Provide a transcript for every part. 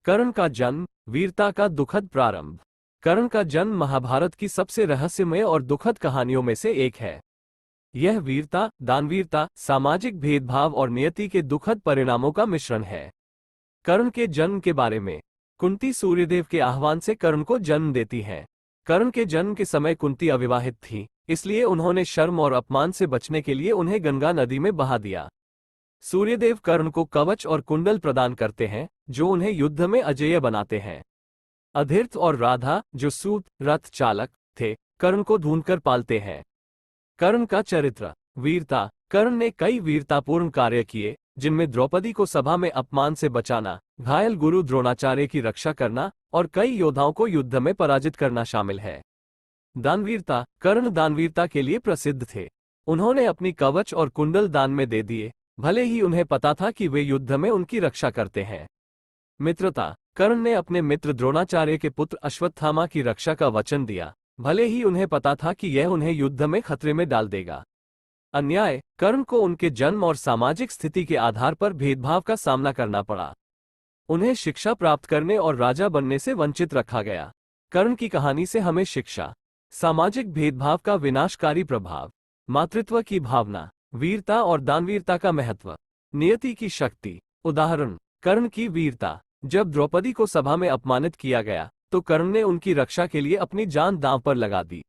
कर्ण का जन्म, वीरता का दुखद प्रारंभ। कर्ण का जन्म महाभारत की सबसे रहस्यमय और दुखद कहानियों में से एक है। यह वीरता, दानवीरता, सामाजिक भेदभाव और नियति के दुखद परिणामों का मिश्रण है। कर्ण के जन्म के बारे में। कुंती सूर्यदेव के आह्वान से कर्ण को जन्म देती हैं। कर्ण के जन्म के समय कुंती अविवाहित थी, इसलिए उन्होंने शर्म और अपमान से बचने के लिए उन्हें गंगा नदी में बहा दिया। सूर्यदेव कर्ण को कवच और कुंडल प्रदान करते हैं, जो उन्हें युद्ध में अजेय बनाते हैं। अधिरथ और राधा, जो सूत रथ चालक थे, कर्ण को ढूंढकर पालते हैं। कर्ण का चरित्र। वीरता। कर्ण ने कई वीरतापूर्ण कार्य किए, जिनमें द्रौपदी को सभा में अपमान से बचाना, घायल गुरु द्रोणाचार्य की रक्षा करना और कई योद्धाओं को युद्ध में पराजित करना शामिल है। दानवीरता। कर्ण दानवीरता के लिए प्रसिद्ध थे। उन्होंने अपनी कवच और कुंडल दान में दे दिए, भले ही उन्हें पता था कि वे युद्ध में उनकी रक्षा करते हैं। मित्रता। कर्ण ने अपने मित्र द्रोणाचार्य के पुत्र अश्वत्थामा की रक्षा का वचन दिया, भले ही उन्हें पता था कि यह उन्हें युद्ध में खतरे में डाल देगा। अन्याय। कर्ण को उनके जन्म और सामाजिक स्थिति के आधार पर भेदभाव का सामना करना पड़ा। उन्हें शिक्षा प्राप्त करने और राजा बनने से वंचित रखा गया। कर्ण की कहानी से हमें शिक्षा। सामाजिक भेदभाव का विनाशकारी प्रभाव। मातृत्व की भावना। वीरता और दानवीरता का महत्व। नियति की शक्ति। उदाहरण, कर्ण की वीरता। जब द्रौपदी को सभा में अपमानित किया गया, तो कर्ण ने उनकी रक्षा के लिए अपनी जान दांव पर लगा दी।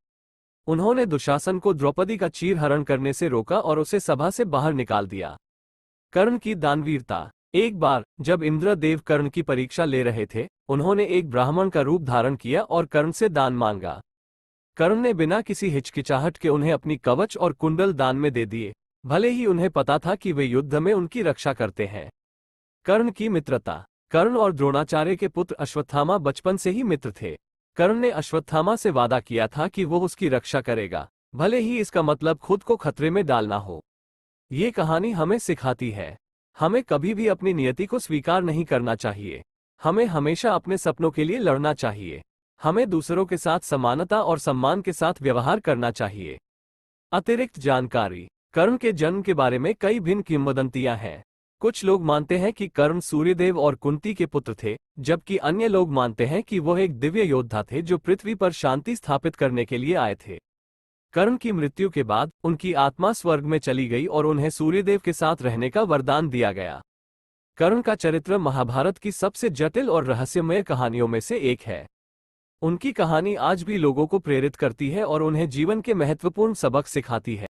उन्होंने दुशासन को द्रौपदी का चीरहरण करने से रोका और उसे सभा से बाहर निकाल दिया। कर्ण की दानवीरता। एक बार जब इंद्रदेव कर्ण की परीक्षा ले रहे थे, उन्होंने एक ब्राह्मण का रूप धारण किया और कर्ण से दान मांगा। कर्ण ने बिना किसी हिचकिचाहट के उन्हें अपनी कवच और कुंडल दान में दे दिए, भले ही उन्हें पता था कि वे युद्ध में उनकी रक्षा करते हैं। कर्ण की मित्रता। कर्ण और द्रोणाचार्य के पुत्र अश्वत्थामा बचपन से ही मित्र थे। कर्ण ने अश्वत्थामा से वादा किया था कि वो उसकी रक्षा करेगा, भले ही इसका मतलब खुद को खतरे में डालना हो। ये कहानी हमें सिखाती है, हमें कभी भी अपनी नियति को स्वीकार नहीं करना चाहिए। हमें हमेशा अपने सपनों के लिए लड़ना चाहिए। हमें दूसरों के साथ समानता और सम्मान के साथ व्यवहार करना चाहिए। अतिरिक्त जानकारी। कर्ण के जन्म के बारे में कई भिन्न किंवदंतियां हैं। कुछ लोग मानते हैं कि कर्ण सूर्यदेव और कुंती के पुत्र थे, जबकि अन्य लोग मानते हैं कि वह एक दिव्य योद्धा थे जो पृथ्वी पर शांति स्थापित करने के लिए आए थे। कर्ण की मृत्यु के बाद उनकी आत्मा स्वर्ग में चली गई और उन्हें सूर्यदेव के साथ रहने का वरदान दिया गया। कर्ण का चरित्र महाभारत की सबसे जटिल और रहस्यमय कहानियों में से एक है। उनकी कहानी आज भी लोगों को प्रेरित करती है और उन्हें जीवन के महत्वपूर्ण सबक सिखाती है।